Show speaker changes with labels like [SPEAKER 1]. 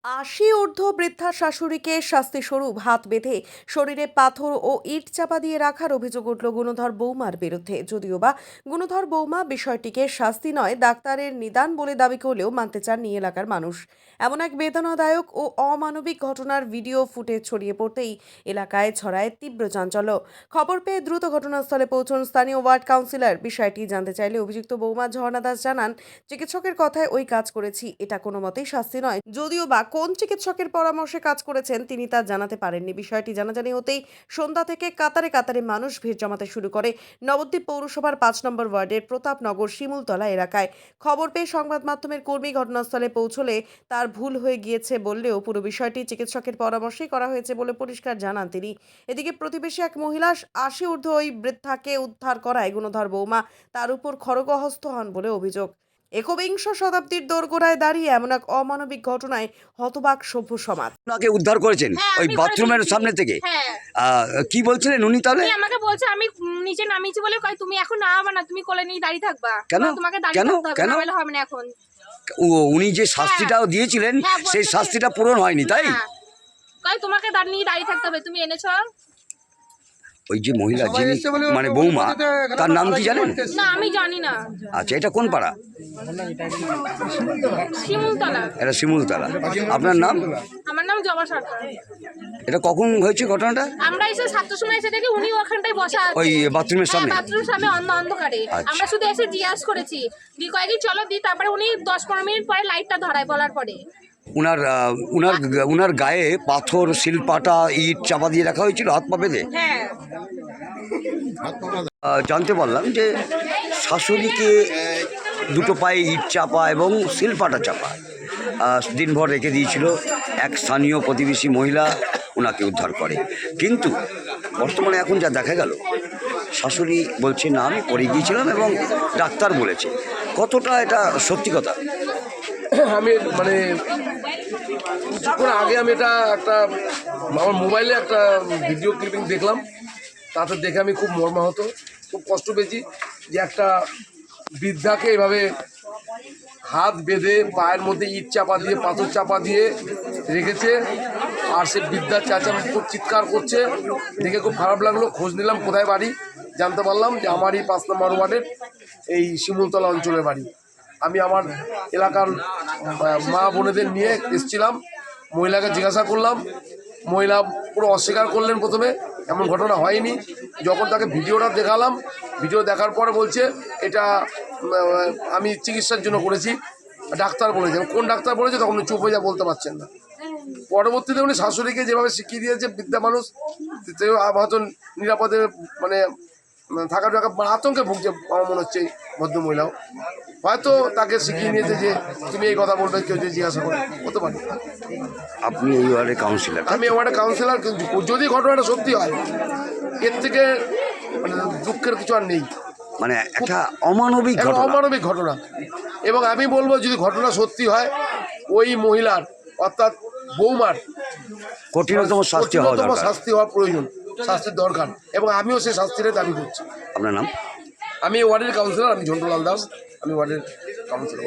[SPEAKER 1] ৮০ ঊর্ধ্ব বৃদ্ধা শাশুড়িকে শাস্তিস্বরূপ হাত বেঁধে শরীরে পাথর ও ইট চাপা দিয়ে রাখার অভিযোগ উঠল গুণধর বৌমার বিরুদ্ধে। যদিও বা গুণধর বৌমা বিষয়টিকে শাস্তি নয় ডাক্তারের নিদান বলে দাবি করলেও মানতে চাননি এলাকার মানুষ। এমন এক বেদনাদায়ক ও অমানবিক ঘটনার ভিডিও ফুটেজ ছড়িয়ে পড়তেই এলাকায় ছড়ায় তীব্র চাঞ্চল্য। খবর পেয়ে দ্রুত ঘটনাস্থলে পৌঁছন স্থানীয় ওয়ার্ড কাউন্সিলর। বিষয়টি জানতে চাইলে অভিযুক্ত বৌমা ঝর্ণা দাস জানান, চিকিৎসকের কথায় ওই কাজ করেছি, এটা কোনো মতেই শাস্তি নয়। যদিও বা কোন চিকিৎসকের পরামর্শে কাজ করেছেন তিনি তা জানাতে পারেননি। বিষয়টি জানাজানি হতেই সন্ধ্যা থেকে কাতারে কাতারে মানুষ ভিড় জমাতে শুরু করে নবদ্বীপ পৌরসভার ৫ নম্বর ওয়ার্ডের প্রতাপনগর শিমুলতলা এলাকায়। খবর পেয়ে সংবাদ মাধ্যমের কর্মী ঘটনাস্থলে পৌঁছলে তার ভুল হয়ে গিয়েছে বললেও পুরো বিষয়টি চিকিৎসকের পরামর্শেই করা হয়েছে বলে পরিষ্কার জানান তিনি। এদিকে প্রতিবেশী এক মহিলা ৮০ ঊর্ধ্ব ওই বৃদ্ধাকে উদ্ধার করায় গুণধর বৌমা তার উপর খড়গহস্ত হন বলে অভিযোগ। একবিংশ শতাব্দীর দোরগোড়ায় দাঁড়িয়ে এমন এক অমানবিক ঘটনায় হতবাক সভ্য সমাজ।
[SPEAKER 2] ওনাকে উদ্ধার করেছেন ওই বাথরুমের সামনে থেকে। কি বলছিলেন উনি? তাহলে
[SPEAKER 3] আমাকে বলছে আমি নিচে নামিয়েছি বলে কই তুমি এখন নামাবা না, তুমি কোলে নিয়ে দাঁড়িয়ে থাকবা।
[SPEAKER 2] কেন?
[SPEAKER 3] তোমাকে দাঁড়িয়ে থাকতে হবে, নাহলে হবে না এখন।
[SPEAKER 2] উনি যে শাস্তিটাও দিয়েছিলেন সেই শাস্তিটা পূরণ হয়নি, তাই?
[SPEAKER 3] কই তোমাকে দাঁড়িয়ে থাকতে হবে, তুমি এনেছো।
[SPEAKER 2] ওই যে মহিলা যিনি মানে বৌমা, তার নাম কি জানেন?
[SPEAKER 3] না আমি জানি না।
[SPEAKER 2] আচ্ছা, এটা কোন পাড়া?
[SPEAKER 3] শিমুলতলা।
[SPEAKER 2] এটা শিমুলতলা। আপনার নাম?
[SPEAKER 3] আমার নাম জবা সরকার।
[SPEAKER 2] এটা কখন হয়েছে ঘটনাটা?
[SPEAKER 3] আমরা এসে 7টার সময় এসে দেখি উনি ওখানটায় বসা আছে
[SPEAKER 2] ওই বাথরুমের সামনে।
[SPEAKER 3] বাথরুমের সামনে অন্ধকারে। আমরা শুধু এসে জিজ্ঞাসা করেছি দি কয়েকদিন চলো দি, তারপরে উনি 10-15 মিনিট পরে লাইটটা ধরায় বলার পরে
[SPEAKER 2] উনার গায়ে পাথর, শিলপাটা, ইট চাপা দিয়ে রাখা হয়েছিল হাত পা বেঁধে।
[SPEAKER 3] হ্যাঁ,
[SPEAKER 2] জানতে পারলাম যে শাশুড়িকে দুটো পায়ে ইট চাপা এবং শিলপাটা চাপা দিনভর রেখে দিয়েছিল এক স্থানীয় প্রতিবেশী মহিলা, ওনাকে উদ্ধার করে। কিন্তু বর্তমানে এখন যা দেখা গেল, শাশুড়ি বলছে না আমি পড়ে গিয়েছিলাম এবং ডাক্তার বলেছে। কতটা এটা সত্যি কথা?
[SPEAKER 4] আমি মানে কিছুক্ষণ আগে আমি একটা আমার মোবাইলে একটা ভিডিও ক্লিপিং দেখলাম, তাতে দেখে আমি খুব মর্মাহত, খুব কষ্ট পেয়েছি যে একটা বৃদ্ধাকে এভাবে হাত বেঁধে পায়ের মধ্যে ইট চাপা দিয়ে পাথর চাপা দিয়ে রেখেছে, আর সে বৃদ্ধার চাচার খুব চিৎকার করছে। দেখে খুব খারাপ লাগলো। খোঁজ নিলাম কোথায় বাড়ি, জানতে পারলাম যে আমারই ৫ নম্বর ওয়ার্ডের এই শিমুলতলা অঞ্চলের বাড়ি। আমি আমার এলাকার মা বোনেদের নিয়ে এসেছিলাম, মহিলাকে জিজ্ঞাসা করলাম, মহিলা পুরো অস্বীকার করলেন। প্রথমে এমন ঘটনা হয়নি। যখন তাকে ভিডিওটা দেখালাম, ভিডিও দেখার পরে বলছে এটা আমি চিকিৎসার জন্য করেছি, ডাক্তার বলেছে। কোন ডাক্তার বলেছে তখন উনি চুপ হয়ে যা বলতে পারছেন না। পরবর্তীতে উনি শাশুড়িকে যেভাবে শিখিয়ে দিয়েছে, বৃদ্ধা মানুষ হয়তো নিরাপদে মানে থাকার জায়গা আতঙ্কে ভুগছে আমার মনে হচ্ছে। ভদ্রমহিলাও হয়তো তাকে শিখিয়ে নিয়েছে যে তুমি এই কথা বলবে, কেউ যদি জিজ্ঞাসা করে, হতে পারে।
[SPEAKER 2] আপনি এই ওয়ার্ডের কাউন্সিলর?
[SPEAKER 4] আমি ওয়ার্ডের কাউন্সিলর। কিন্তু যদি ঘটনাটা সত্যি হয়, এর থেকে মানে দুঃখের কিছু আর নেই।
[SPEAKER 2] মানে একটা অমানবিক
[SPEAKER 4] ঘটনা। এবং আমি বলবো যদি ঘটনা সত্যি হয়, ওই মহিলার অর্থাৎ বৌমার
[SPEAKER 2] কঠিনতম শাস্তি
[SPEAKER 4] হওয়া প্রয়োজন, শাস্তির দরকার। এবং আমিও সেই শাস্তির দাবি করছি।
[SPEAKER 2] আপনার নাম?
[SPEAKER 4] আমি ওয়ার্ডের কাউন্সিলর, আমি ঝন্টুলাল দাস, আমি ওয়ার্ডের কাউন্সিলর।